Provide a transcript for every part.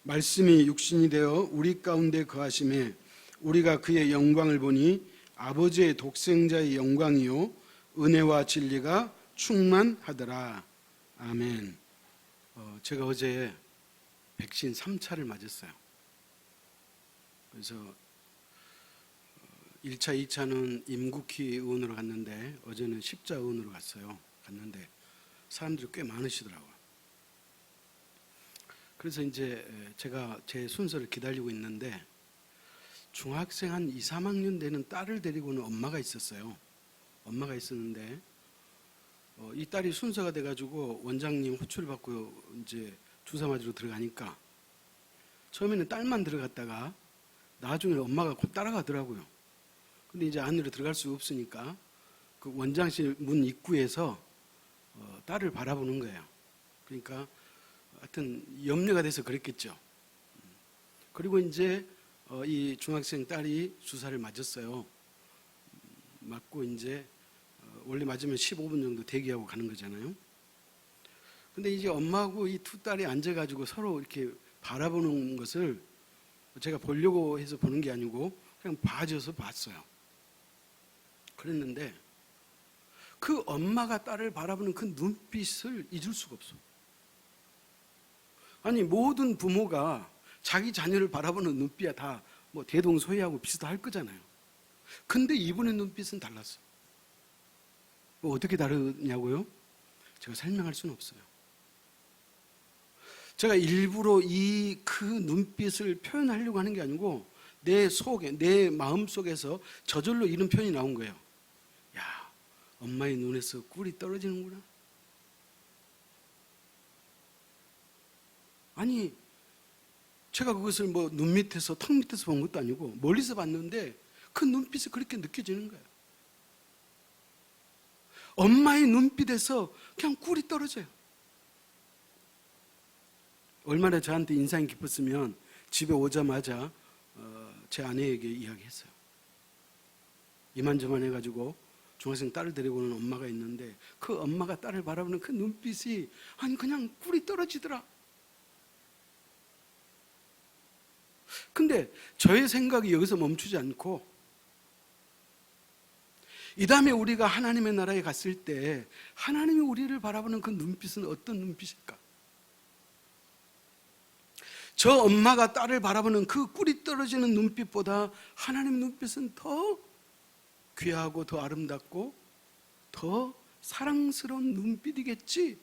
말씀이 육신이 되어 우리 가운데 거하심에 우리가 그의 영광을 보니 아버지의 독생자의 영광이요 은혜와 진리가 충만하더라. 아멘. 제가 어제 백신 3차를 맞았어요. 그래서 1차, 2차는 임국희 의원으로 갔는데 어제는 십자 의원으로 갔는데 사람들이 꽤 많으시더라고요. 그래서 이제 제가 제 순서를 기다리고 있는데 중학생 한 2, 3학년 되는 딸을 데리고는 엄마가 있었어요. 엄마가 있었는데 이 딸이 순서가 돼가지고 원장님 호출을 받고 이제 주사 맞으러 들어가니까 처음에는 딸만 들어갔다가 나중에 엄마가 곧 따라가더라고요. 근데 이제 안으로 들어갈 수 없으니까 그 원장실 문 입구에서 딸을 바라보는 거예요. 그러니까 하여튼 염려가 돼서 그랬겠죠. 그리고 이제 이 중학생 딸이 주사를 맞았어요. 맞고 이제 원래 맞으면 15분 정도 대기하고 가는 거잖아요. 근데 이제 엄마하고 이 두 딸이 앉아가지고 서로 이렇게 바라보는 것을 제가 보려고 해서 보는 게 아니고 그냥 봐줘서 봤어요. 그랬는데 그 엄마가 딸을 바라보는 그 눈빛을 잊을 수가 없어. 아니 모든 부모가 자기 자녀를 바라보는 눈빛이 다 뭐 대동소이하고 비슷할 거잖아요. 근데 이분의 눈빛은 달랐어. 뭐 어떻게 다르냐고요? 제가 설명할 수는 없어요. 제가 일부러 이 그 눈빛을 표현하려고 하는 게 아니고 내 속에, 내 마음 속에서 저절로 이런 표현이 나온 거예요. 야, 엄마의 눈에서 꿀이 떨어지는구나. 아니, 제가 그것을 뭐 눈 밑에서, 턱 밑에서 본 것도 아니고 멀리서 봤는데 그 눈빛이 그렇게 느껴지는 거예요. 엄마의 눈빛에서 그냥 꿀이 떨어져요. 얼마나 저한테 인상이 깊었으면 집에 오자마자 제 아내에게 이야기했어요. 이만저만 해가지고 중학생 딸을 데리고 오는 엄마가 있는데 그 엄마가 딸을 바라보는 그 눈빛이 아니 그냥 꿀이 떨어지더라. 근데 저의 생각이 여기서 멈추지 않고 이 다음에 우리가 하나님의 나라에 갔을 때 하나님이 우리를 바라보는 그 눈빛은 어떤 눈빛일까? 저 엄마가 딸을 바라보는 그 꿀이 떨어지는 눈빛보다 하나님 눈빛은 더 귀하고 더 아름답고 더 사랑스러운 눈빛이겠지.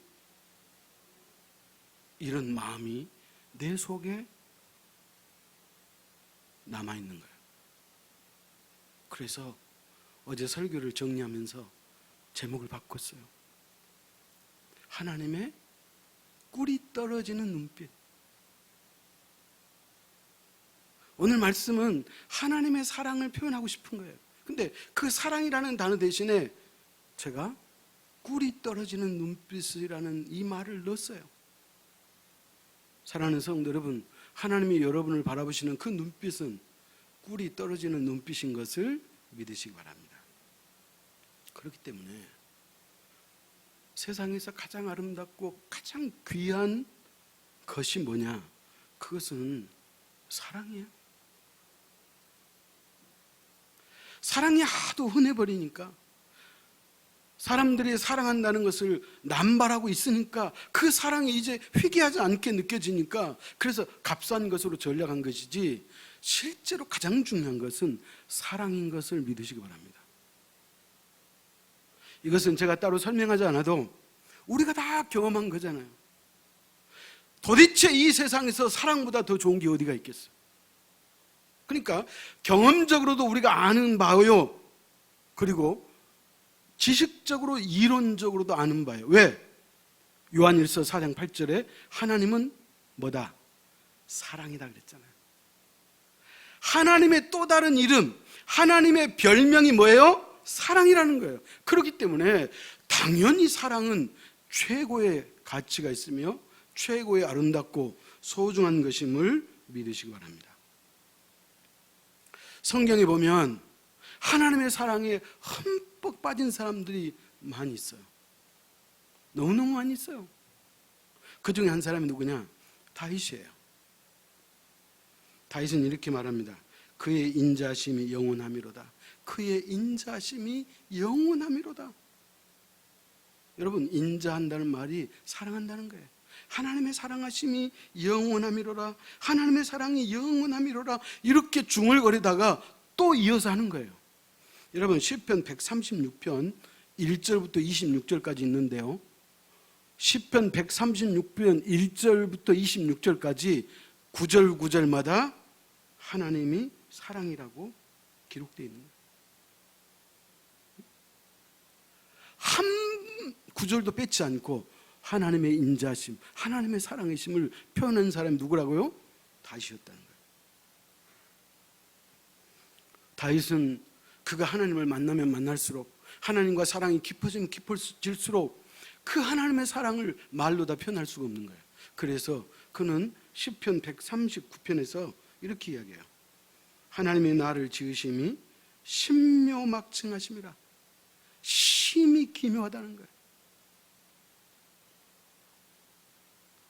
이런 마음이 내 속에 남아있는 거예요. 그래서 어제 설교를 정리하면서 제목을 바꿨어요. 하나님의 꿀이 떨어지는 눈빛. 오늘 말씀은 하나님의 사랑을 표현하고 싶은 거예요. 근데 그 사랑이라는 단어 대신에 제가 꿀이 떨어지는 눈빛이라는 이 말을 넣었어요. 사랑하는 성도 여러분, 하나님이 여러분을 바라보시는 그 눈빛은 꿀이 떨어지는 눈빛인 것을 믿으시기 바랍니다. 그렇기 때문에 세상에서 가장 아름답고 가장 귀한 것이 뭐냐? 그것은 사랑이에요. 사랑이 하도 흔해버리니까 사람들이 사랑한다는 것을 남발하고 있으니까 그 사랑이 이제 회개하지 않게 느껴지니까 그래서 값싼 것으로 전락한 것이지 실제로 가장 중요한 것은 사랑인 것을 믿으시기 바랍니다. 이것은 제가 따로 설명하지 않아도 우리가 다 경험한 거잖아요. 도대체 이 세상에서 사랑보다 더 좋은 게 어디가 있겠어요? 그러니까 경험적으로도 우리가 아는 바요. 그리고 지식적으로 이론적으로도 아는 바예요. 왜? 요한일서 4장 8절에 하나님은 뭐다? 사랑이다 그랬잖아요. 하나님의 또 다른 이름, 하나님의 별명이 뭐예요? 사랑이라는 거예요. 그렇기 때문에 당연히 사랑은 최고의 가치가 있으며 최고의 아름답고 소중한 것임을 믿으시기 바랍니다. 성경에 보면 하나님의 사랑에 흠뻑 빠진 사람들이 많이 있어요. 너무너무 많이 있어요. 그 중에 한 사람이 누구냐? 다윗이에요. 다윗은 이렇게 말합니다. 그의 인자심이 영원함이로다. 그의 인자심이 영원함이로다. 여러분, 인자한다는 말이 사랑한다는 거예요. 하나님의 사랑하심이 영원함이로라. 하나님의 사랑이 영원함이로라. 이렇게 중얼거리다가 또 이어서 하는 거예요. 여러분, 시편 136편 1절부터 26절까지 있는데요. 시편 136편 1절부터 26절까지 9절 9절마다 하나님이 사랑이라고 기록되어 있는 거예요. 한 구절도 뺏지 않고 하나님의 인자심, 하나님의 사랑의 심을 표현한 사람이 누구라고요? 다윗이었다는 거예요. 다윗은 그가 하나님을 만나면 만날수록, 하나님과 사랑이 깊어지면 깊어질수록 그 하나님의 사랑을 말로 다 표현할 수가 없는 거예요. 그래서 그는 시편 139편에서 이렇게 이야기해요. 하나님이 나를 지으심이 신묘막층하심이라. 심히 기묘하다는 거예요.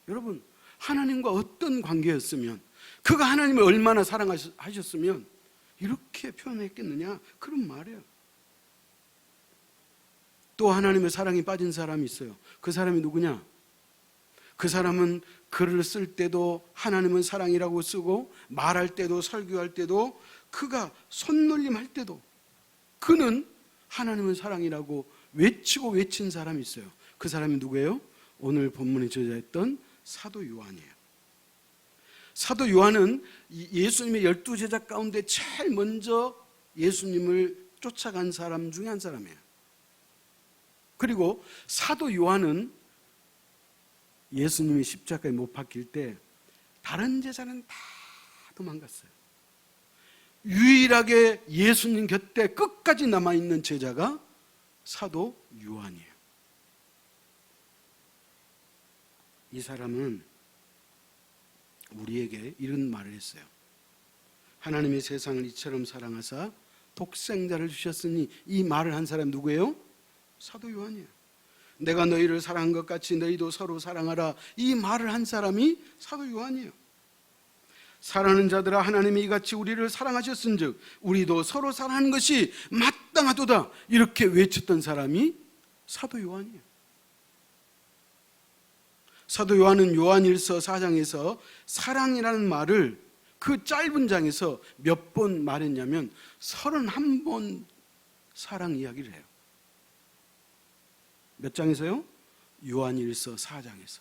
여러분, 하나님과 어떤 관계였으면, 그가 하나님을 얼마나 사랑하셨으면 이렇게 표현했겠느냐, 그런 말이에요. 또 하나님의 사랑이 빠진 사람이 있어요. 그 사람이 누구냐? 그 사람은 글을 쓸 때도 하나님은 사랑이라고 쓰고, 말할 때도, 설교할 때도, 그가 손놀림할 때도 그는 하나님은 사랑이라고 외치고 외친 사람이 있어요. 그 사람이 누구예요? 오늘 본문에 저자했던 사도 요한이에요. 사도 요한은 예수님의 12제자 가운데 제일 먼저 예수님을 쫓아간 사람 중에 한 사람이에요. 그리고 사도 요한은 예수님이 십자가에 못 박힐 때 다른 제자는 다 도망갔어요. 유일하게 예수님 곁에 끝까지 남아있는 제자가 사도 요한이에요. 이 사람은 우리에게 이런 말을 했어요. 하나님이 세상을 이처럼 사랑하사 독생자를 주셨으니, 이 말을 한 사람이 누구예요? 사도 요한이에요. 내가 너희를 사랑한 것 같이 너희도 서로 사랑하라, 이 말을 한 사람이 사도 요한이에요. 사랑하는 자들아, 하나님이 이같이 우리를 사랑하셨은즉 우리도 서로 사랑하는 것이 마땅하도다, 이렇게 외쳤던 사람이 사도 요한이에요. 사도 요한은 요한일서 4장에서 사랑이라는 말을 그 짧은 장에서 몇 번 말했냐면 31번 사랑 이야기를 해요. 몇 장에서요? 요한일서 4장에서.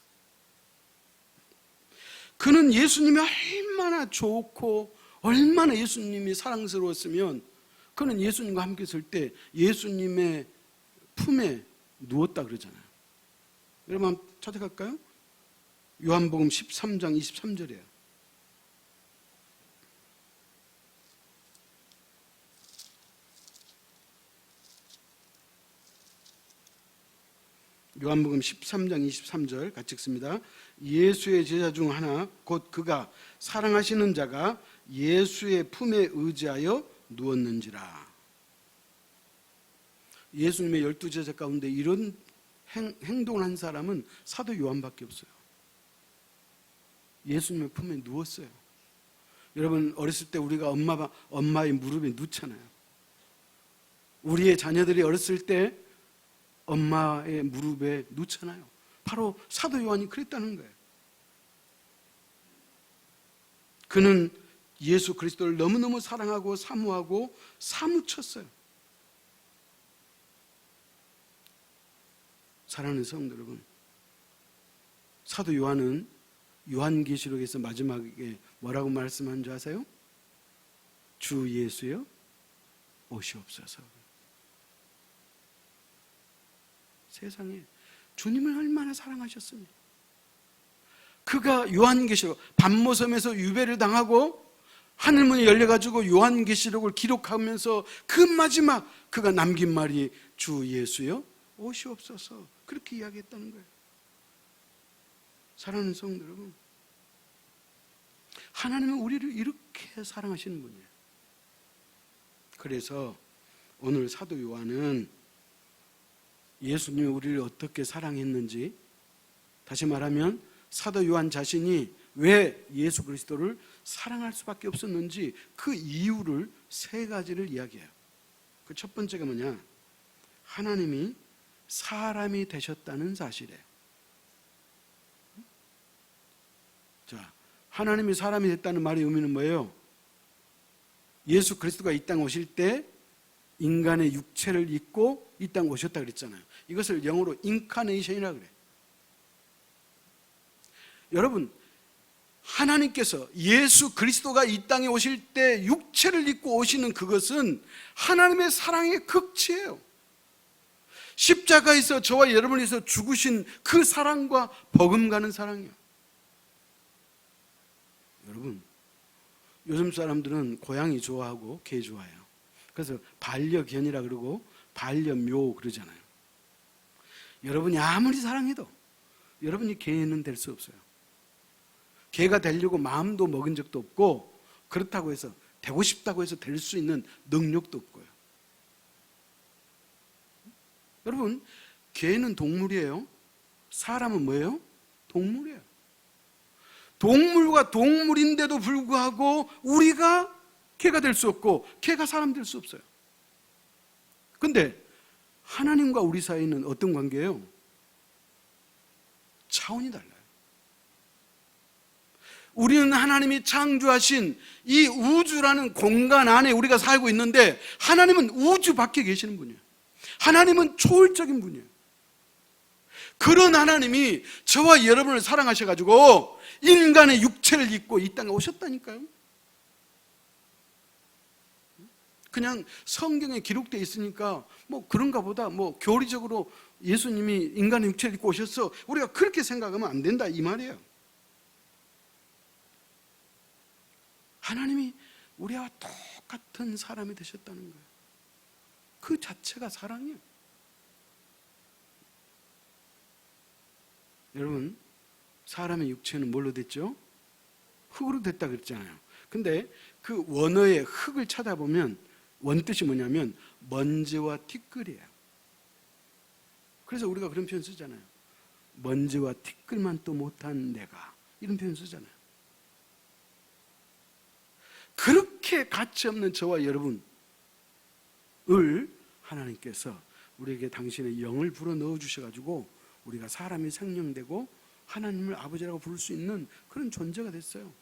그는 예수님이 얼마나 좋고 얼마나 예수님이 사랑스러웠으면 그는 예수님과 함께 있을 때 예수님의 품에 누웠다 그러잖아요. 여러분 한번 찾아갈까요? 요한복음 13장 23절이에요. 요한복음 13장 23절 같이 읽습니다. 예수의 제자 중 하나 곧 그가 사랑하시는 자가 예수의 품에 의지하여 누웠는지라. 예수님의 12제자 가운데 이런 행동을 한 사람은 사도 요한밖에 없어요. 예수님의 품에 누웠어요. 여러분, 어렸을 때 우리가 엄마의 무릎에 눕잖아요. 우리의 자녀들이 어렸을 때 엄마의 무릎에 눕잖아요. 바로 사도 요한이 그랬다는 거예요. 그는 예수 그리스도를 너무너무 사랑하고 사모하고 사무쳤어요. 사랑하는 성도 여러분, 사도 요한은 요한계시록에서 마지막에 뭐라고 말씀한 줄 아세요? 주 예수여 오시옵소서. 세상에 주님을 얼마나 사랑하셨습니까? 그가 요한계시록 반모섬에서 유배를 당하고 하늘문이 열려가지고 요한계시록을 기록하면서 그 마지막 그가 남긴 말이 주 예수여 오시옵소서, 그렇게 이야기했다는 거예요. 사랑하는 성도 여러분, 하나님은 우리를 이렇게 사랑하시는 분이에요. 그래서 오늘 사도 요한은 예수님이 우리를 어떻게 사랑했는지, 다시 말하면 사도 요한 자신이 왜 예수 그리스도를 사랑할 수밖에 없었는지 그 이유를 세 가지를 이야기해요. 그 첫 번째가 뭐냐? 하나님이 사람이 되셨다는 사실이에요. 자, 하나님이 사람이 됐다는 말의 의미는 뭐예요? 예수 그리스도가 이 땅에 오실 때 인간의 육체를 입고 이 땅에 오셨다 그랬잖아요. 이것을 영어로 인카네이션이라고 그래요. 여러분, 하나님께서 예수 그리스도가 이 땅에 오실 때 육체를 입고 오시는 그것은 하나님의 사랑의 극치예요. 십자가에서 저와 여러분을 위해서 죽으신 그 사랑과 버금가는 사랑이에요. 여러분, 요즘 사람들은 고양이 좋아하고 개 좋아해요. 그래서 반려견이라 그러고 반려묘 그러잖아요. 여러분이 아무리 사랑해도 여러분이 개는 될 수 없어요. 개가 되려고 마음도 먹은 적도 없고, 그렇다고 해서 되고 싶다고 해서 될 수 있는 능력도 없고요. 여러분, 개는 동물이에요. 사람은 뭐예요? 동물이에요. 동물과 동물인데도 불구하고 우리가 개가 될 수 없고 개가 사람 될 수 없어요. 근데 하나님과 우리 사이는 어떤 관계예요? 차원이 달라요. 우리는 하나님이 창조하신 이 우주라는 공간 안에 우리가 살고 있는데, 하나님은 우주 밖에 계시는 분이에요. 하나님은 초월적인 분이에요. 그런 하나님이 저와 여러분을 사랑하셔가지고 인간의 육체를 입고 이 땅에 오셨다니까요. 그냥 성경에 기록되어 있으니까 뭐 그런가 보다, 뭐 교리적으로 예수님이 인간의 육체를 입고 오셔서 우리가 그렇게 생각하면 안 된다 이 말이에요. 하나님이 우리와 똑같은 사람이 되셨다는 거예요. 그 자체가 사랑이에요. 여러분, 사람의 육체는 뭘로 됐죠? 흙으로 됐다 그랬잖아요. 근데 그 원어의 흙을 찾아보면 원뜻이 뭐냐면 먼지와 티끌이에요. 그래서 우리가 그런 표현 쓰잖아요. 먼지와 티끌만 또 못한 내가, 이런 표현 쓰잖아요. 그렇게 가치 없는 저와 여러분을 하나님께서 우리에게 당신의 영을 불어 넣어 주셔가지고 우리가 사람이 생명되고 하나님을 아버지라고 부를 수 있는 그런 존재가 됐어요.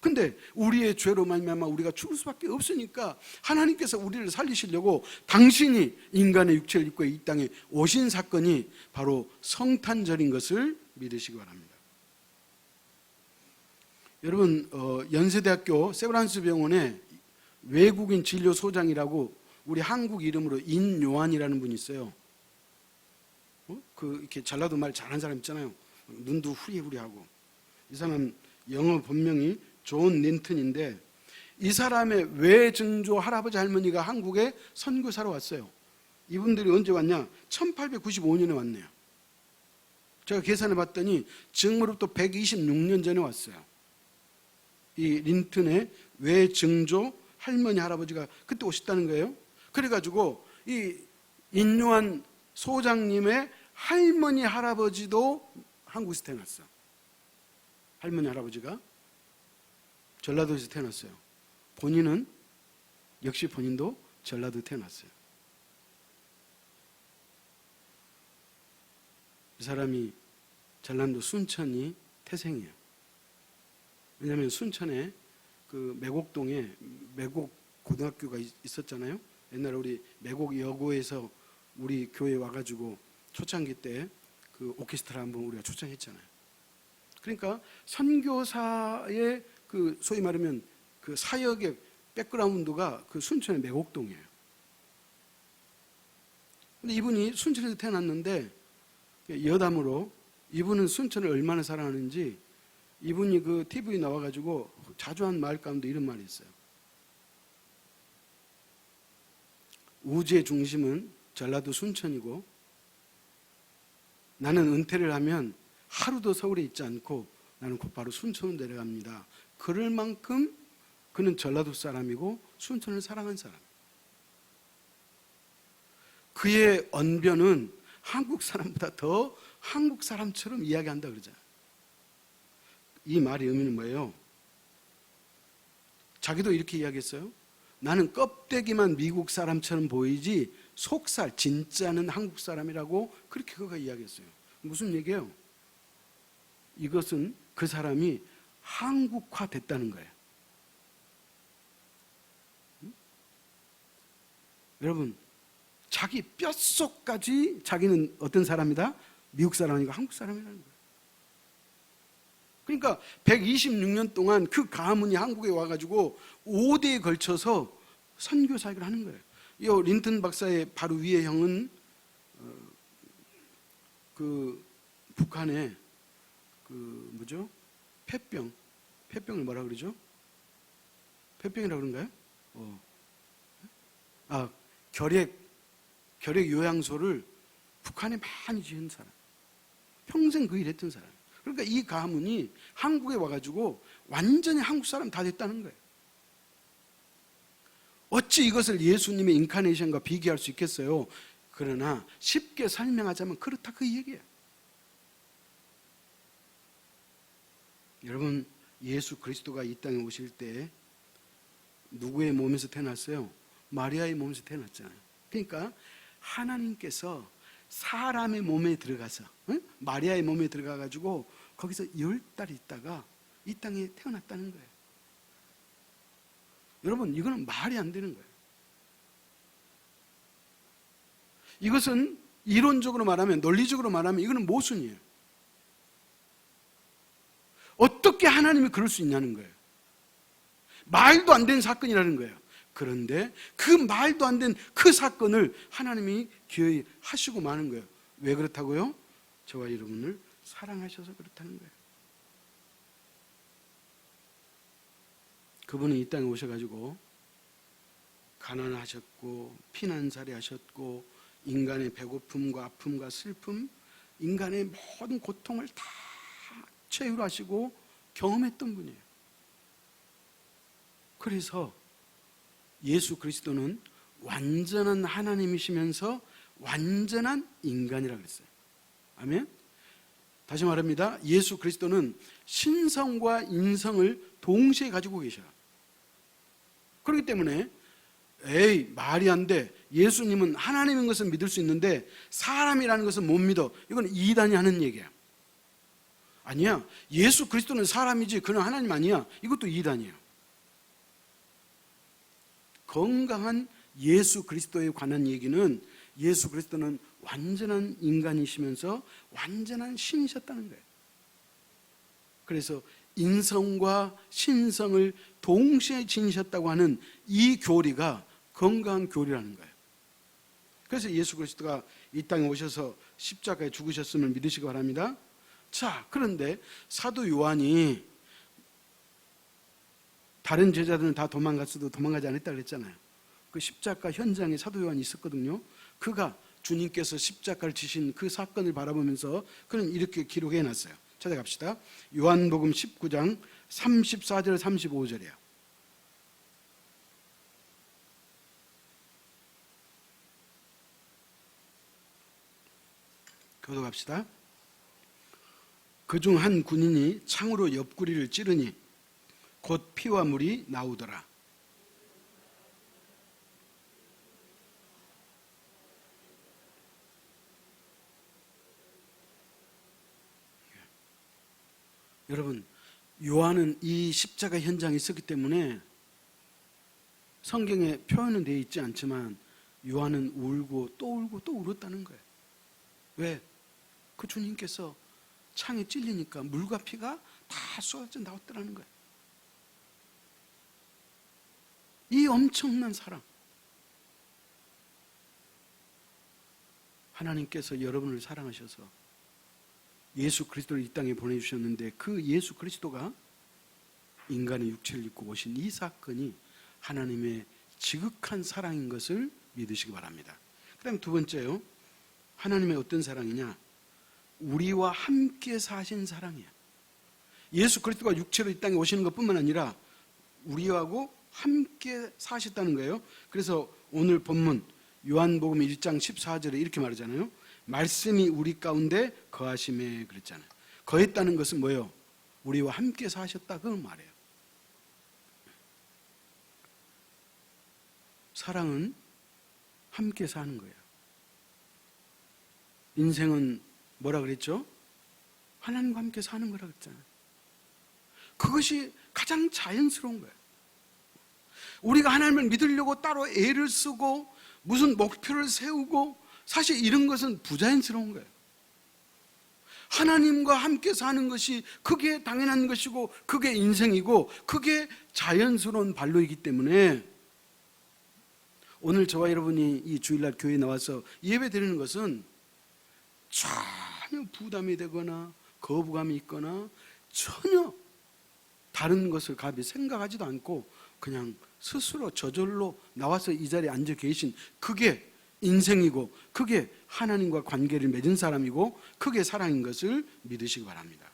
근데 우리의 죄로 말미암아 우리가 죽을 수밖에 없으니까 하나님께서 우리를 살리시려고 당신이 인간의 육체를 입고 이 땅에 오신 사건이 바로 성탄절인 것을 믿으시기 바랍니다. 여러분, 연세대학교 세브란스 병원에 외국인 진료소장이라고 우리 한국 이름으로 인요한이라는 분이 있어요. 이렇게 전라도 말 잘하는 사람 있잖아요. 눈도 후리후리하고. 이 사람 영어 본명이 존 닌튼인데, 이 사람의 외증조 할아버지 할머니가 한국에 선교사로 왔어요. 이분들이 언제 왔냐? 1895년에 왔네요. 제가 계산해 봤더니 지금으로부터 126년 전에 왔어요. 이 린튼의 외증조 할머니 할아버지가 그때 오셨다는 거예요. 그래가지고 이 인요한 소장님의 할머니 할아버지도 한국에서 태어났어. 할머니 할아버지가 전라도에서 태어났어요. 본인은 역시 본인도 전라도에 태어났어요. 이 사람이 전라도 순천이 태생이에요. 왜냐하면 순천에 그 매곡동에 매곡 고등학교가 있었잖아요. 옛날에 우리 매곡 여고에서 우리 교회 와가지고 초창기 때 그 오케스트라 한번 우리가 초청했잖아요. 그러니까 선교사의 그 소위 말하면 그 사역의 백그라운드가 그 순천의 매곡동이에요. 근데 이분이 순천에서 태어났는데 여담으로 이분은 순천을 얼마나 사랑하는지 이분이 그 TV에 나와가지고 자주 한 말 가운데 이런 말이 있어요. 우주의 중심은 전라도 순천이고 나는 은퇴를 하면 하루도 서울에 있지 않고 나는 곧바로 순천으로 내려갑니다. 그럴 만큼 그는 전라도 사람이고 순천을 사랑한 사람. 그의 언변은 한국 사람보다 더 한국 사람처럼 이야기한다 그러잖아요. 이 말의 의미는 뭐예요? 자기도 이렇게 이야기했어요. 나는 껍데기만 미국 사람처럼 보이지 속살 진짜는 한국 사람이라고 그렇게 그가 이야기했어요. 무슨 얘기예요? 이것은 그 사람이 한국화 됐다는 거예요. 여러분, 자기 뼛속까지 자기는 어떤 사람이다? 미국 사람이니까 한국 사람이라는 거예요. 그러니까 126년 동안 그 가문이 한국에 와가지고 5대에 걸쳐서 선교 사역을 하는 거예요. 이 린턴 박사의 바로 위의 형은 그 북한의 그 뭐죠? 폐병을 뭐라 그러죠? 폐병이라고 그런가요? 결핵 요양소를 북한에 많이 지은 사람. 평생 그 일 했던 사람. 그러니까 이 가문이 한국에 와가지고 완전히 한국 사람 다 됐다는 거예요. 어찌 이것을 예수님의 인카네이션과 비교할 수 있겠어요? 그러나 쉽게 설명하자면 그렇다 그 얘기예요. 여러분, 예수 그리스도가 이 땅에 오실 때 누구의 몸에서 태어났어요? 마리아의 몸에서 태어났잖아요. 그러니까 하나님께서 사람의 몸에 들어가서 마리아의 몸에 들어가가지고 거기서 10달 있다가 이 땅에 태어났다는 거예요. 여러분, 이거는 말이 안 되는 거예요. 이것은 이론적으로 말하면, 논리적으로 말하면 이거는 모순이에요. 어떻게 하나님이 그럴 수 있냐는 거예요. 말도 안 되는 사건이라는 거예요. 그런데 그 말도 안 된 그 사건을 하나님이 기어이 하시고 마는 거예요. 왜 그렇다고요? 저와 여러분을 사랑하셔서 그렇다는 거예요. 그분은 이 땅에 오셔가지고 가난하셨고 피난살이 하셨고 인간의 배고픔과 아픔과 슬픔, 인간의 모든 고통을 다 체휼하시고 경험했던 분이에요. 그래서 예수 그리스도는 완전한 하나님이시면서 완전한 인간이라고 그랬어요. 아멘? 다시 말합니다. 예수 그리스도는 신성과 인성을 동시에 가지고 계셔요. 그렇기 때문에 말이 안 돼. 예수님은 하나님인 것은 믿을 수 있는데 사람이라는 것은 못 믿어. 이건 이단이 하는 얘기야. 아니야. 예수 그리스도는 사람이지 그는 하나님 아니야. 이것도 이단이에요. 건강한 예수 그리스도에 관한 얘기는 예수 그리스도는 완전한 인간이시면서 완전한 신이셨다는 거예요. 그래서 인성과 신성을 동시에 지니셨다고 하는 이 교리가 건강한 교리라는 거예요. 그래서 예수 그리스도가 이 땅에 오셔서 십자가에 죽으셨음을 믿으시기 바랍니다. 자, 그런데 사도 요한이 다른 제자들은 다 도망갔어도 도망가지 않았다고 그랬잖아요. 그 십자가 현장에 사도 요한이 있었거든요. 그가 주님께서 십자가를 지신 그 사건을 바라보면서 그는 이렇게 기록해 놨어요. 찾아갑시다. 요한복음 19장 34절 35절이에요. 교독합시다. 그중 한 군인이 창으로 옆구리를 찌르니 곧 피와 물이 나오더라. 여러분, 요한은 이 십자가 현장에 있었기 때문에 성경에 표현은 되어 있지 않지만 요한은 울고 또 울었다는 거예요. 왜? 그 주님께서 창에 찔리니까 물과 피가 다 쏟아져 나왔더라는 거예요. 이 엄청난 사랑. 하나님께서 여러분을 사랑하셔서 예수 그리스도를 이 땅에 보내주셨는데 그 예수 그리스도가 인간의 육체를 입고 오신 이 사건이 하나님의 지극한 사랑인 것을 믿으시기 바랍니다. 그 다음에 두 번째요. 하나님의 어떤 사랑이냐? 우리와 함께 사신 사랑이에요. 예수 그리스도가 육체로 이 땅에 오시는 것뿐만 아니라 우리하고 함께 사셨다는 거예요. 그래서 오늘 본문 요한복음 1장 14절에 이렇게 말하잖아요. 말씀이 우리 가운데 거하심에 그랬잖아요. 거했다는 것은 뭐예요? 우리와 함께 사셨다 그 말이에요. 사랑은 함께 사는 거예요. 인생은 뭐라 그랬죠? 하나님과 함께 사는 거라 그랬잖아요. 그것이 가장 자연스러운 거예요. 우리가 하나님을 믿으려고 따로 애를 쓰고 무슨 목표를 세우고 사실 이런 것은 부자연스러운 거예요. 하나님과 함께 사는 것이 그게 당연한 것이고 그게 인생이고 그게 자연스러운 발로이기 때문에 오늘 저와 여러분이 이 주일날 교회에 나와서 예배 드리는 것은 전혀 부담이 되거나 거부감이 있거나 전혀 다른 것을 감히 생각하지도 않고 그냥 스스로 저절로 나와서 이 자리에 앉아 계신 그게 인생이고 그게 하나님과 관계를 맺은 사람이고 그게 사랑인 것을 믿으시기 바랍니다.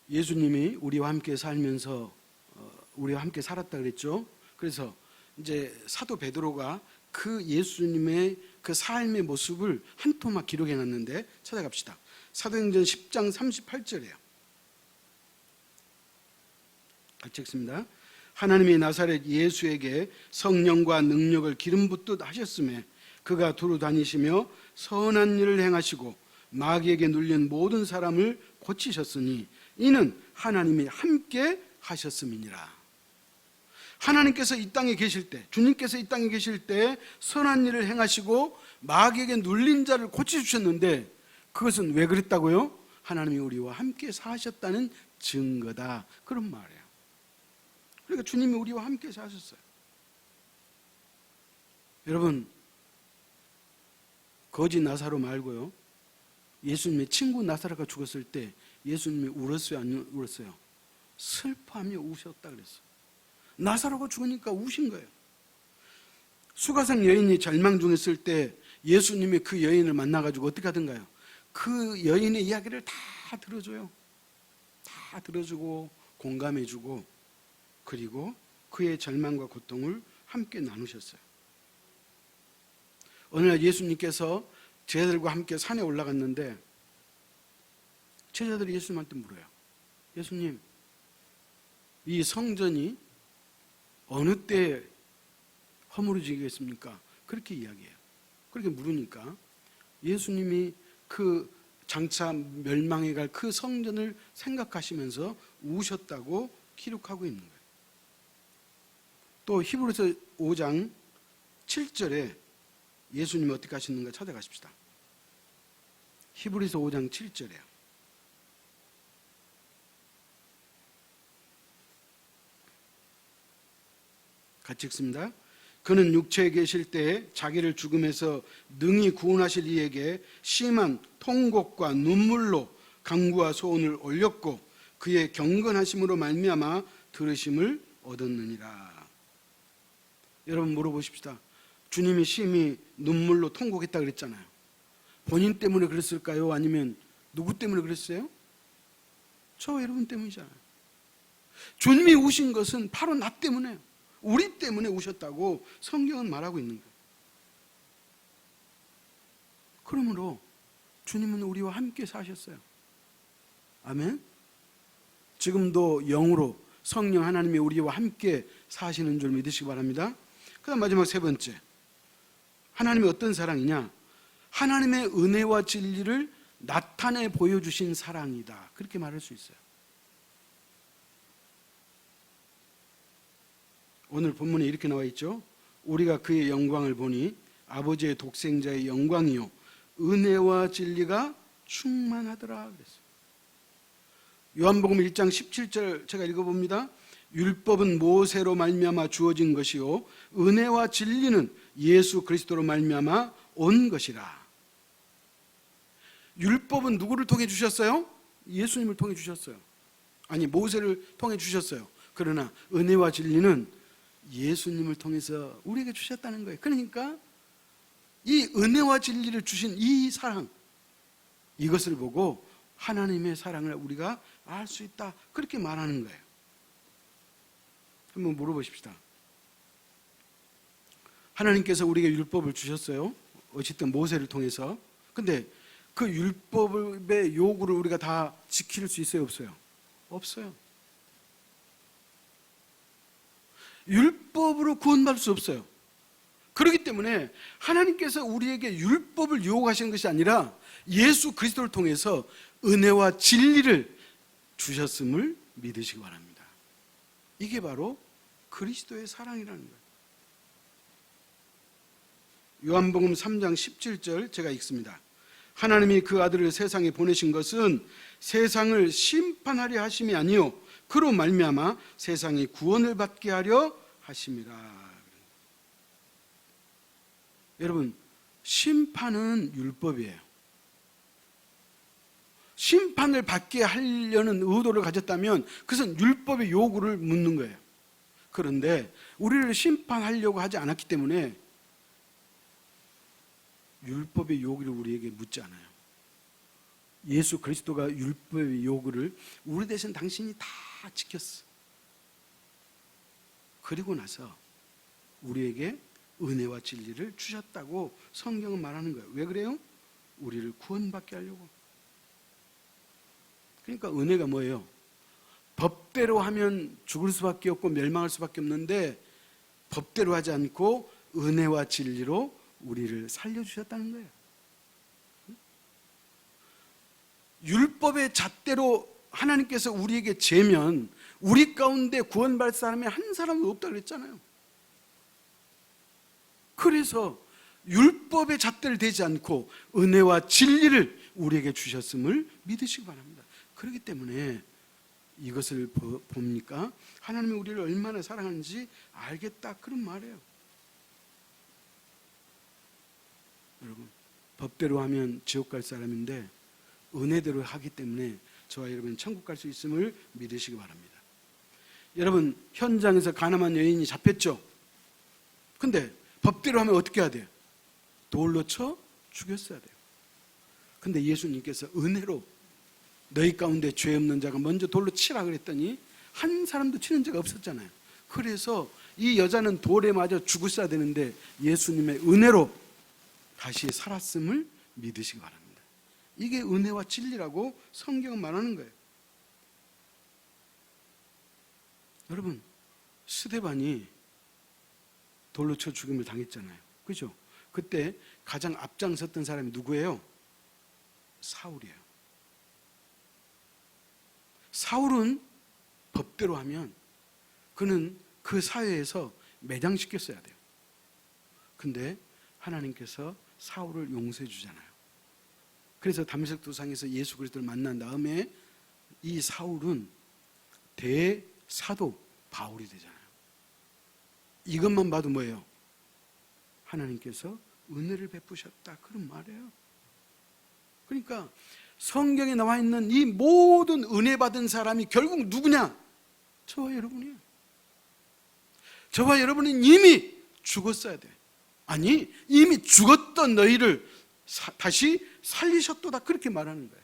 예수님이 우리와 함께 살면서 우리와 함께 살았다 그랬죠. 그래서 이제 사도 베드로가 그 예수님의 그 삶의 모습을 한 토막 기록해 놨는데 찾아갑시다. 사도행전 10장 38절이에요. 같이 읽습니다. 하나님이 나사렛 예수에게 성령과 능력을 기름 붓듯 하셨음에 그가 두루 다니시며 선한 일을 행하시고 마귀에게 눌린 모든 사람을 고치셨으니 이는 하나님이 함께 하셨음이니라. 하나님께서 이 땅에 계실 때, 주님께서 이 땅에 계실 때 선한 일을 행하시고 마귀에게 눌린 자를 고치주셨는데 그것은 왜 그랬다고요? 하나님이 우리와 함께 사셨다는 증거다. 그런 말이에요. 그러니까 주님이 우리와 함께 사셨어요. 여러분, 거지 나사로 말고요. 예수님의 친구 나사로가 죽었을 때 예수님이 울었어요? 안 울었어요? 슬퍼하며 우셨다 그랬어요. 나사로가 죽으니까 우신 거예요. 수가성 여인이 절망 중에 있을 때 예수님이 그 여인을 만나가지고 어떻게 하던가요? 그 여인의 이야기를 다 들어줘요. 다 들어주고 공감해주고 그리고 그의 절망과 고통을 함께 나누셨어요. 어느 날 예수님께서 제자들과 함께 산에 올라갔는데 제자들이 예수님한테 물어요. 예수님, 이 성전이 어느 때 허물어지겠습니까? 그렇게 이야기해요. 그렇게 물으니까 예수님이 그 장차 멸망해 갈 그 성전을 생각하시면서 우셨다고 기록하고 있는 거예요. 또 히브리서 5장 7절에 예수님이 어떻게 하셨는가 찾아가십시다. 히브리서 5장 7절에요. 같이 읽습니다. 그는 육체에 계실 때에 자기를 죽음에서 능히 구원하실 이에게 심한 통곡과 눈물로 간구와 소원을 올렸고 그의 경건하심으로 말미암아 들으심을 얻었느니라. 여러분 물어보십시다. 주님이 심히 눈물로 통곡했다 그랬잖아요. 본인 때문에 그랬을까요? 아니면 누구 때문에 그랬어요? 저와 여러분 때문이잖아요. 주님이 우신 것은 바로 나 때문에요. 우리 때문에 우셨다고 성경은 말하고 있는 거예요. 그러므로 주님은 우리와 함께 사셨어요. 아멘. 지금도 영으로 성령 하나님이 우리와 함께 사시는 줄 믿으시기 바랍니다. 그 다음 마지막 세 번째, 하나님이 어떤 사랑이냐? 하나님의 은혜와 진리를 나타내 보여주신 사랑이다. 그렇게 말할 수 있어요. 오늘 본문에 이렇게 나와 있죠. 우리가 그의 영광을 보니 아버지의 독생자의 영광이요 은혜와 진리가 충만하더라 그랬어요. 요한복음 1장 17절 제가 읽어봅니다. 율법은 모세로 말미암아 주어진 것이요 은혜와 진리는 예수 그리스도로 말미암아 온 것이라. 율법은 누구를 통해 주셨어요? 예수님을 통해 주셨어요. 아니 모세를 통해 주셨어요. 그러나 은혜와 진리는 예수님을 통해서 우리에게 주셨다는 거예요. 그러니까 이 은혜와 진리를 주신 이 사랑, 이것을 보고 하나님의 사랑을 우리가 알 수 있다. 그렇게 말하는 거예요. 한번 물어보십시다. 하나님께서 우리에게 율법을 주셨어요. 어쨌든 모세를 통해서. 근데 그 율법의 요구를 우리가 다 지킬 수 있어요, 없어요? 없어요. 율법으로 구원받을 수 없어요. 그렇기 때문에 하나님께서 우리에게 율법을 요구하시는 것이 아니라 예수 그리스도를 통해서 은혜와 진리를 주셨음을 믿으시기 바랍니다. 이게 바로 그리스도의 사랑이라는 거예요. 요한복음 3장 17절 제가 읽습니다. 하나님이 그 아들을 세상에 보내신 것은 세상을 심판하려 하심이 아니요 그로 말미암아 세상이 구원을 받게 하려 하심이라. 여러분, 심판은 율법이에요. 심판을 받게 하려는 의도를 가졌다면 그것은 율법의 요구를 묻는 거예요. 그런데 우리를 심판하려고 하지 않았기 때문에 율법의 요구를 우리에게 묻지 않아요. 예수 그리스도가 율법의 요구를 우리 대신 당신이 다 지켰어. 그리고 나서 우리에게 은혜와 진리를 주셨다고 성경은 말하는 거예요. 왜 그래요? 우리를 구원받게 하려고. 그러니까 은혜가 뭐예요? 법대로 하면 죽을 수밖에 없고 멸망할 수밖에 없는데 법대로 하지 않고 은혜와 진리로 우리를 살려주셨다는 거예요. 율법의 잣대로 하나님께서 우리에게 재면 우리 가운데 구원받을 사람이 한 사람도 없다고 그랬잖아요. 그래서 율법의 잣대를 대지 않고 은혜와 진리를 우리에게 주셨음을 믿으시기 바랍니다. 그렇기 때문에 이것을 봅니까? 하나님이 우리를 얼마나 사랑하는지 알겠다 그런 말이에요. 여러분, 법대로 하면 지옥 갈 사람인데 은혜대로 하기 때문에 저와 여러분 천국 갈 수 있음을 믿으시기 바랍니다. 여러분, 현장에서 가늠한 여인이 잡혔죠? 근데 법대로 하면 어떻게 해야 돼요? 돌로 쳐 죽였어야 돼요. 근데 예수님께서 은혜로 너희 가운데 죄 없는 자가 먼저 돌로 치라 그랬더니 한 사람도 치는 자가 없었잖아요. 그래서 이 여자는 돌에 맞아 죽었어야 되는데 예수님의 은혜로 다시 살았음을 믿으시기 바랍니다. 이게 은혜와 진리라고 성경은 말하는 거예요. 여러분, 스데반이 돌로 쳐 죽임을 당했잖아요. 그죠? 그때 가장 앞장섰던 사람이 누구예요? 사울이에요. 사울은 법대로 하면 그는 그 사회에서 매장시켰어야 돼요. 근데 하나님께서 사울을 용서해 주잖아요. 그래서 다메섹 도상에서 예수 그리스도를 만난 다음에 이 사울은 대사도 바울이 되잖아요. 이것만 봐도 뭐예요? 하나님께서 은혜를 베푸셨다 그런 말이에요. 그러니까 성경에 나와 있는 이 모든 은혜 받은 사람이 결국 누구냐? 저와 여러분이에요. 저와 여러분은 이미 죽었어야 돼. 아니, 이미 죽었던 너희를 다시 살리셨도다 그렇게 말하는 거예요.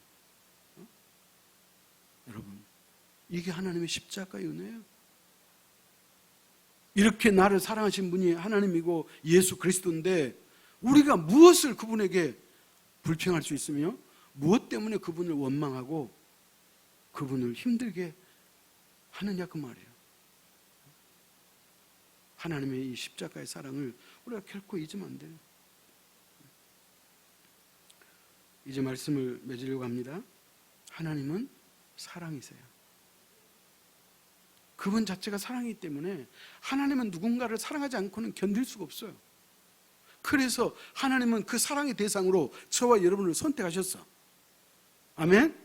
여러분, 이게 하나님의 십자가의 은혜예요. 이렇게 나를 사랑하신 분이 하나님이고 예수 그리스도인데 우리가 무엇을 그분에게 불평할 수 있으며 무엇 때문에 그분을 원망하고 그분을 힘들게 하느냐 그 말이에요. 하나님의 이 십자가의 사랑을 우리가 결코 잊으면 안 돼요. 이제 말씀을 맺으려고 합니다. 하나님은 사랑이세요. 그분 자체가 사랑이기 때문에 하나님은 누군가를 사랑하지 않고는 견딜 수가 없어요. 그래서 하나님은 그 사랑의 대상으로 저와 여러분을 선택하셨어. 아멘?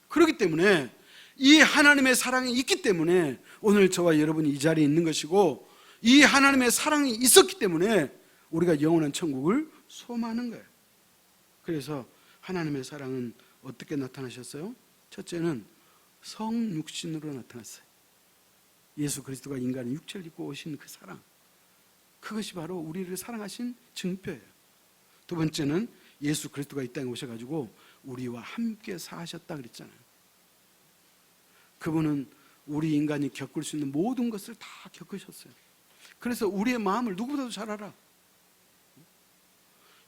그렇기 때문에 이 하나님의 사랑이 있기 때문에 오늘 저와 여러분이 이 자리에 있는 것이고 이 하나님의 사랑이 있었기 때문에 우리가 영원한 천국을 소망하는 거예요. 그래서 하나님의 사랑은 어떻게 나타나셨어요? 첫째는 성육신으로 나타났어요. 예수 그리스도가 인간의 육체를 입고 오신 그 사랑, 그것이 바로 우리를 사랑하신 증표예요. 두 번째는 예수 그리스도가 이 땅에 오셔가지고 우리와 함께 사하셨다 그랬잖아요. 그분은 우리 인간이 겪을 수 있는 모든 것을 다 겪으셨어요. 그래서 우리의 마음을 누구보다도 잘 알아.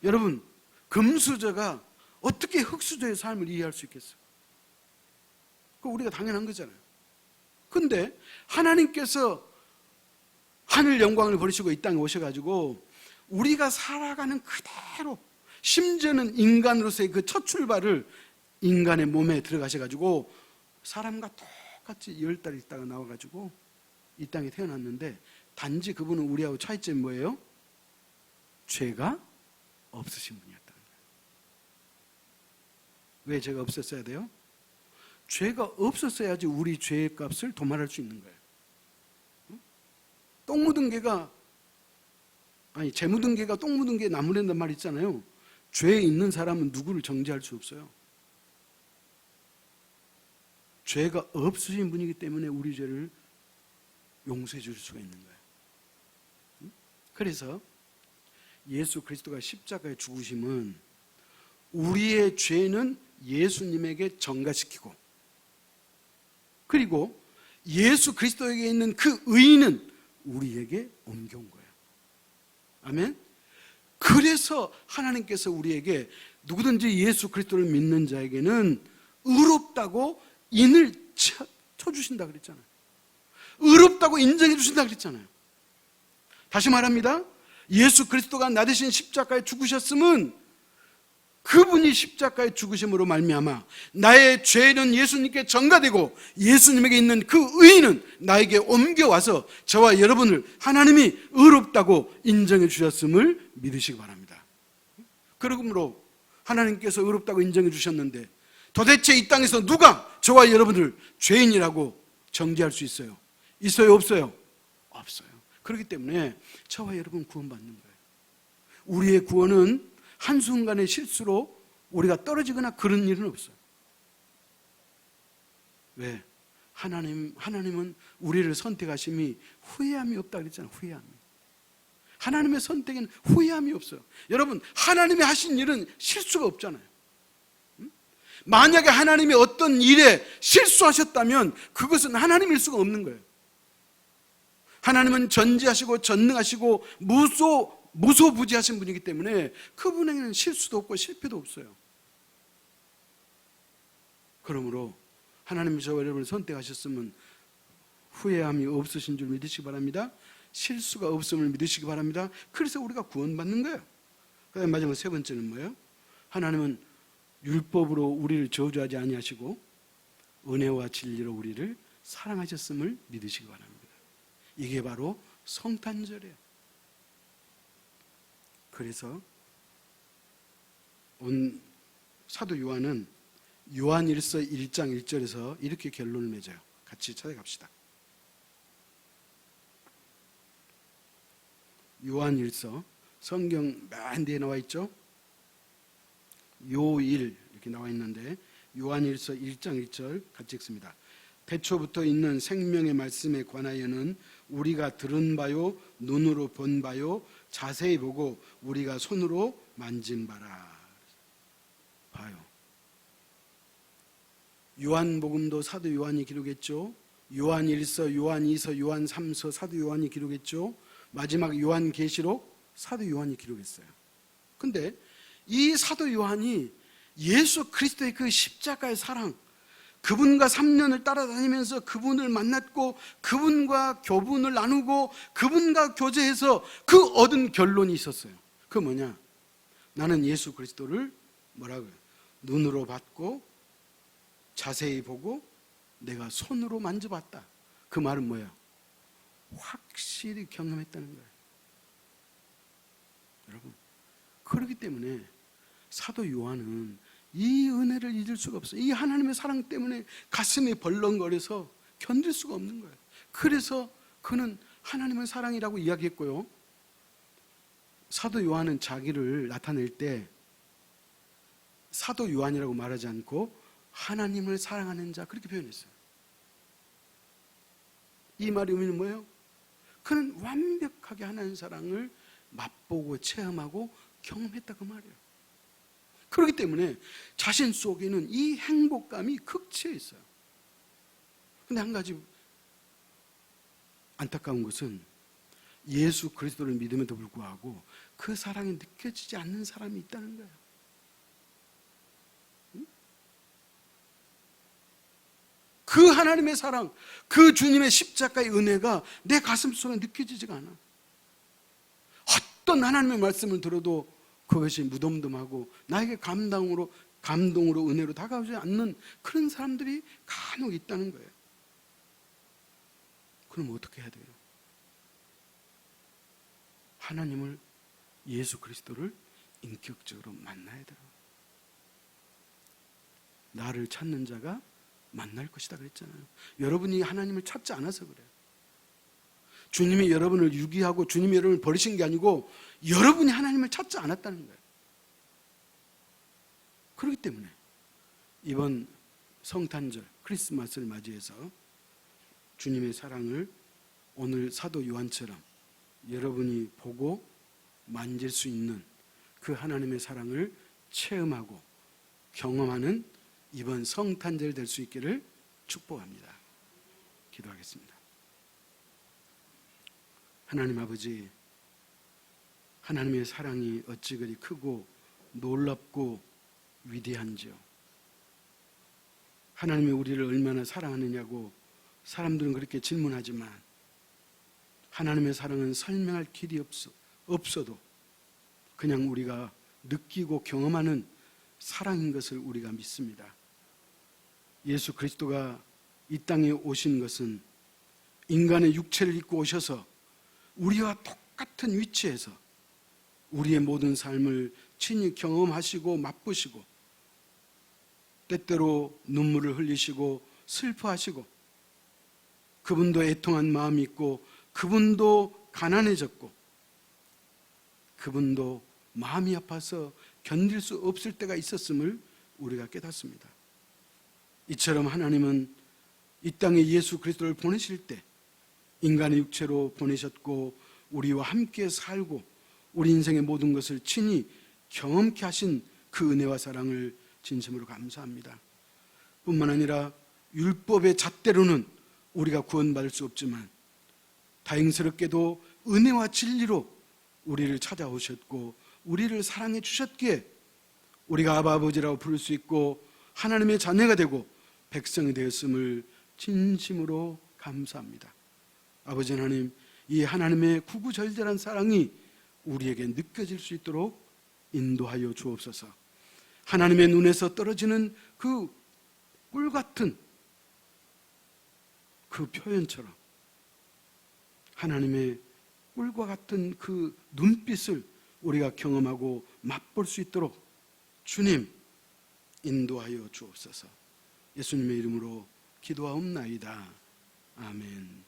여러분, 금수저가 어떻게 흙수저의 삶을 이해할 수 있겠어요? 그거 우리가 당연한 거잖아요. 근데 하나님께서 하늘 영광을 버리시고 이 땅에 오셔가지고 우리가 살아가는 그대로, 심지어는 인간으로서의 그 첫 출발을 인간의 몸에 들어가셔가지고 사람과 똑같이 10달 있다가 나와가지고 이 땅에 태어났는데, 단지 그분은 우리하고 차이점이 뭐예요? 죄가 없으신 분이었다는 거예요. 왜 죄가 없었어야 돼요? 죄가 없었어야지 우리 죄의 값을 도말할 수 있는 거예요. 똥 묻은 개가, 아니 재 묻은 개가 똥 묻은 개에 나무랜단 말 있잖아요. 죄에 있는 사람은 누구를 정죄할 수 없어요. 죄가 없으신 분이기 때문에 우리 죄를 용서해 줄 수가 있는 거예요. 그래서 예수 그리스도가 십자가에 죽으심은 우리의 죄는 예수님에게 전가시키고, 그리고 예수 그리스도에게 있는 그 의는 우리에게 옮겨온 거예요. 아멘. 그래서 하나님께서 우리에게 누구든지 예수 그리스도를 믿는 자에게는 의롭다고 인을 쳐주신다 그랬잖아요. 의롭다고 인정해 주신다 그랬잖아요. 다시 말합니다. 예수 그리스도가 나 대신 십자가에 죽으셨음은 그분이 십자가에 죽으심으로 말미암아 나의 죄는 예수님께 전가되고 예수님에게 있는 그 의는 나에게 옮겨와서 저와 여러분을 하나님이 의롭다고 인정해 주셨음을 믿으시기 바랍니다. 그러므로 하나님께서 의롭다고 인정해 주셨는데 도대체 이 땅에서 누가 저와 여러분을 죄인이라고 정죄할 수 있어요? 있어요? 없어요? 없어요. 그렇기 때문에 저와 여러분 구원받는 거예요. 우리의 구원은 한순간의 실수로 우리가 떨어지거나 그런 일은 없어요. 왜? 하나님은 우리를 선택하심이 후회함이 없다 그랬잖아요. 후회함이. 하나님의 선택에는 후회함이 없어요. 여러분, 하나님이 하신 일은 실수가 없잖아요. 만약에 하나님이 어떤 일에 실수하셨다면 그것은 하나님일 수가 없는 거예요. 하나님은 전지하시고 전능하시고 무소부지하신 분이기 때문에 그분에게는 실수도 없고 실패도 없어요. 그러므로 하나님이 저와 여러분을 선택하셨으면 후회함이 없으신 줄 믿으시기 바랍니다. 실수가 없음을 믿으시기 바랍니다. 그래서 우리가 구원받는 거예요. 그 다음에 마지막 세 번째는 뭐예요? 하나님은 율법으로 우리를 저주하지 아니하시고 은혜와 진리로 우리를 사랑하셨음을 믿으시기 바랍니다. 이게 바로 성탄절이에요. 그래서 사도 요한은 요한일서 1장 1절에서 이렇게 결론을 맺어요. 같이 찾아갑시다. 요한일서, 성경 맨 뒤에 나와 있죠. 요일 이렇게 나와 있는데 요한일서 1장 1절 같이 읽습니다. 태초부터 있는 생명의 말씀에 관하여는 우리가 들은 바요 눈으로 본 바요 자세히 보고 우리가 손으로 만진 바라. 봐요. 요한복음도 사도 요한이 기록했죠. 요한일서, 요한이서, 요한삼서 사도 요한이 기록했죠. 마지막 요한계시록 사도 요한이 기록했어요. 근데 이 사도 요한이 예수 그리스도의 그 십자가의 사랑, 그분과 3년을 따라다니면서 그분을 만났고 그분과 교분을 나누고 그분과 교제해서 그 얻은 결론이 있었어요. 그게 뭐냐? 나는 예수 그리스도를 뭐라고요? 눈으로 봤고 자세히 보고 내가 손으로 만져봤다. 그 말은 뭐예요? 확실히 경험했다는 거예요. 여러분, 그렇기 때문에 사도 요한은 이 은혜를 잊을 수가 없어요. 이 하나님의 사랑 때문에 가슴이 벌렁거려서 견딜 수가 없는 거예요. 그래서 그는 하나님의 사랑이라고 이야기했고요. 사도 요한은 자기를 나타낼 때 사도 요한이라고 말하지 않고 하나님을 사랑하는 자 그렇게 표현했어요. 이 말의 의미는 뭐예요? 그는 완벽하게 하나님의 사랑을 맛보고 체험하고 경험했다 그 말이에요. 그렇기 때문에 자신 속에는 이 행복감이 극치에 있어요. 근데 한 가지 안타까운 것은 예수 그리스도를 믿음에도 불구하고 그 사랑이 느껴지지 않는 사람이 있다는 거예요. 그 하나님의 사랑, 그 주님의 십자가의 은혜가 내 가슴 속에 느껴지지가 않아. 어떤 하나님의 말씀을 들어도 그것이 무덤덤하고 나에게 감동으로 은혜로 다가오지 않는 그런 사람들이 간혹 있다는 거예요. 그럼 어떻게 해야 돼요? 하나님을, 예수 그리스도를 인격적으로 만나야 돼요. 나를 찾는 자가 만날 것이다 그랬잖아요. 여러분이 하나님을 찾지 않아서 그래요. 주님이 여러분을 유기하고 주님이 여러분을 버리신 게 아니고 여러분이 하나님을 찾지 않았다는 거예요. 그렇기 때문에 이번 성탄절 크리스마스를 맞이해서 주님의 사랑을 오늘 사도 요한처럼 여러분이 보고 만질 수 있는 그 하나님의 사랑을 체험하고 경험하는 이번 성탄절 될 수 있기를 축복합니다. 기도하겠습니다. 하나님 아버지, 하나님의 사랑이 어찌 그리 크고 놀랍고 위대한지요. 하나님이 우리를 얼마나 사랑하느냐고 사람들은 그렇게 질문하지만 하나님의 사랑은 설명할 길이 없어도 그냥 우리가 느끼고 경험하는 사랑인 것을 우리가 믿습니다. 예수 그리스도가 이 땅에 오신 것은 인간의 육체를 입고 오셔서 우리와 똑같은 위치에서 우리의 모든 삶을 친히 경험하시고 맛보시고 때때로 눈물을 흘리시고 슬퍼하시고 그분도 애통한 마음이 있고 그분도 가난해졌고 그분도 마음이 아파서 견딜 수 없을 때가 있었음을 우리가 깨닫습니다. 이처럼 하나님은 이 땅에 예수 그리스도를 보내실 때 인간의 육체로 보내셨고 우리와 함께 살고 우리 인생의 모든 것을 친히 경험케 하신 그 은혜와 사랑을 진심으로 감사합니다. 뿐만 아니라 율법의 잣대로는 우리가 구원받을 수 없지만 다행스럽게도 은혜와 진리로 우리를 찾아오셨고 우리를 사랑해 주셨기에 우리가 아바 아버지라고 부를 수 있고 하나님의 자녀가 되고 백성이 되었음을 진심으로 감사합니다. 아버지 하나님, 이 하나님의 구구절절한 사랑이 우리에게 느껴질 수 있도록 인도하여 주옵소서. 하나님의 눈에서 떨어지는 그 꿀같은 그 표현처럼 하나님의 꿀과 같은 그 눈빛을 우리가 경험하고 맛볼 수 있도록 주님 인도하여 주옵소서. 예수님의 이름으로 기도하옵나이다. 아멘.